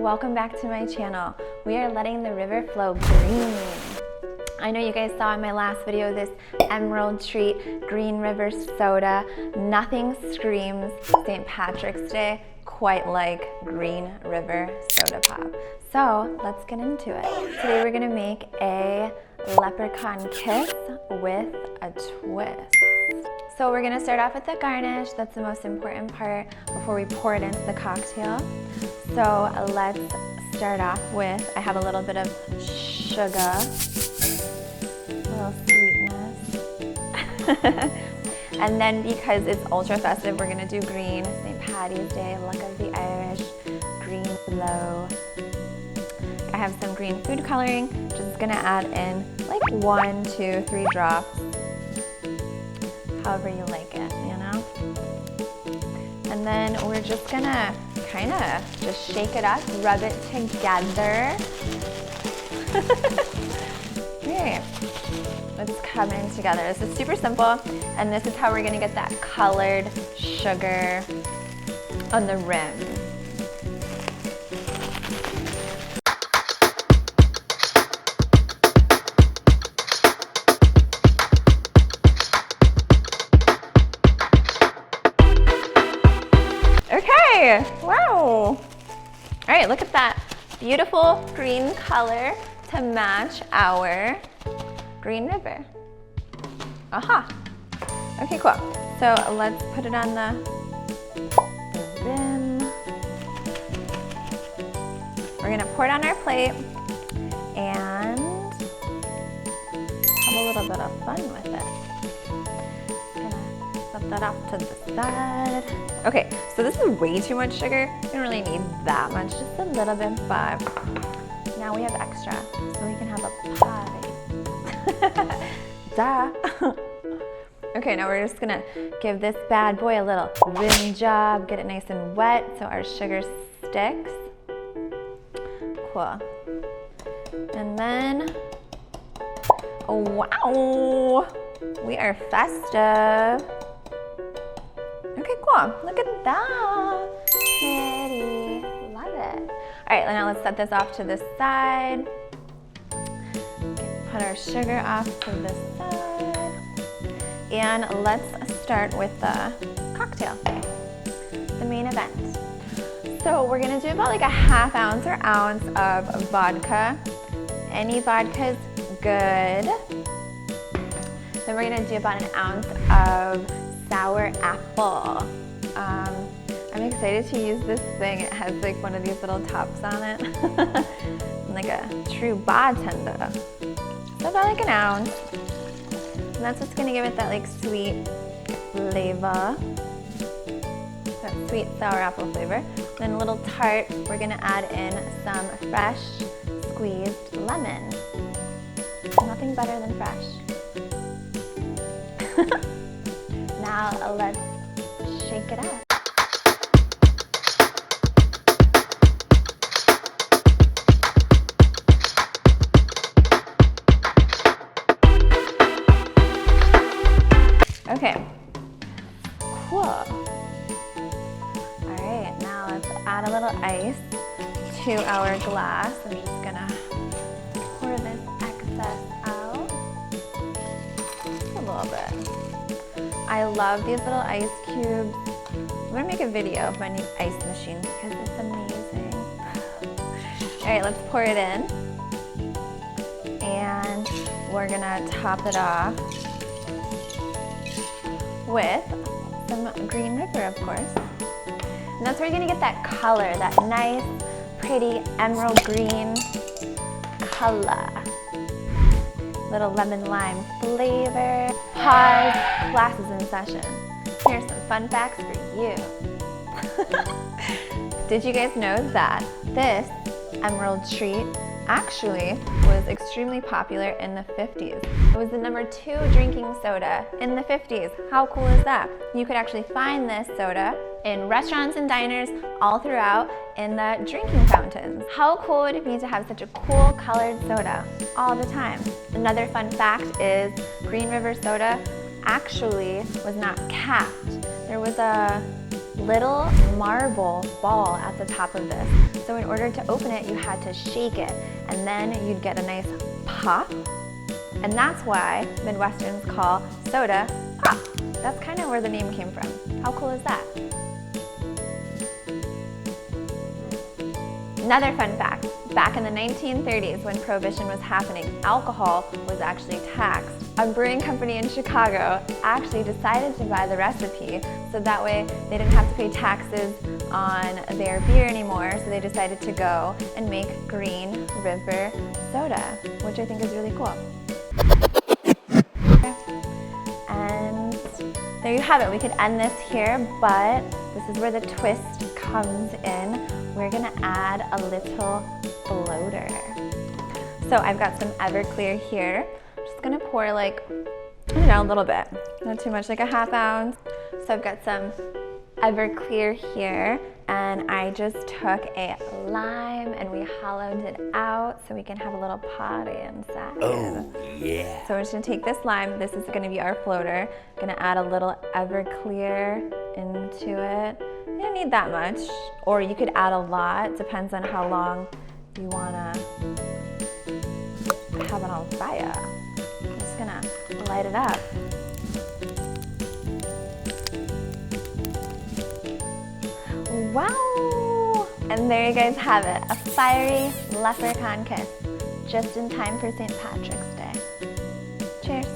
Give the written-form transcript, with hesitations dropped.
welcome back to my channel. We are letting the river flow green. I know you guys saw in my last video this Emerald Treat Green River soda. Nothing screams St. Patrick's Day quite like Green River soda pop. So let's get into it. Today we're gonna make a Leprechaun Kiss with a twist. So we're gonna start off with the garnish. That's the most important part before we pour it into the cocktail. So let's start off with, I have a little bit of sugar, a little sweetness. And then because it's ultra festive, we're gonna do green, St. Patty's Day, luck of the Irish, green glow. I have some green food coloring, just gonna add in like 1, 2, 3 drops. However you like it, you know? And then we're just gonna kind of just shake it up, rub it together. Okay, it's coming together. This is super simple, and this is how we're gonna get that colored sugar on the rim. Okay, wow. All right, look at that beautiful green color to match our Green River. Aha. Okay, cool. So let's put it on the rim. We're gonna pour it on our plate and have a little bit of fun with it. Set that off to the side. Okay, so this is way too much sugar. We don't really need that much, just a little bit, but now we have extra, so we can have a party. Duh. Okay, now we're just gonna give this bad boy a little rim job, get it nice and wet so our sugar sticks. Cool. And then, oh wow, we are festive. Okay, cool. Look at that. Pretty. Love it. All right, now let's set this off to the side. Put our sugar off to the side. And let's start with the cocktail, the main event. So we're gonna do about like a ½ ounce or ounce of vodka. Any vodka is good. Then we're gonna do about 1 ounce of sour apple. I'm excited to use this thing. It has like one of these little tops on it. I'm like a true bartender. So about like 1 ounce. And that's what's gonna give it that like sweet flavor. That sweet sour apple flavor. Then a little tart, we're gonna add in some fresh squeezed lemon. Nothing better than fresh. Now let's shake it up. Okay, cool. All right, now let's add a little ice to our glass. I'm just gonna pour this excess out. Just a little bit. I love these little ice cubes. I'm gonna make a video of my new ice machine because it's amazing. All right, let's pour it in. And we're gonna top it off with some Green River, of course. And that's where you're gonna get that color, that nice, pretty emerald green color. Little lemon lime flavor. Pause, class is in session. Here's some fun facts for you. Did you guys know that this Emerald Treat actually was extremely popular in the 50s. It was the #2 drinking soda in the 50s. How cool is that? You could actually find this soda in restaurants and diners all throughout in the drinking fountains. How cool would it be to have such a cool colored soda all the time? Another fun fact is Green River soda actually was not capped. There was a little marble ball at the top of this. So in order to open it, you had to shake it, and then you'd get a nice pop. And that's why Midwesterns call soda pop. That's kind of where the name came from. How cool is that? Another fun fact, back in the 1930s when Prohibition was happening, alcohol was actually taxed. A brewing company in Chicago actually decided to buy the recipe so that way they didn't have to pay taxes on their beer anymore, so they decided to go and make Green River soda, which I think is really cool. And there you have it. We could end this here, but this is where the twist comes in. We're gonna add a little floater. So I've got some Everclear here. I'm just gonna pour like, I don't know, a little bit, not too much, like a ½ ounce. So I've got some Everclear here, and I just took a lime and we hollowed it out so we can have a little party inside. Oh, yeah. So we're just gonna take this lime, this is gonna be our floater. Gonna add a little Everclear into it. You don't need that much, or you could add a lot, depends on how long you wanna have it on fire. I'm just gonna light it up. Wow! And there you guys have it, a fiery leprechaun kiss, just in time for St. Patrick's Day. Cheers.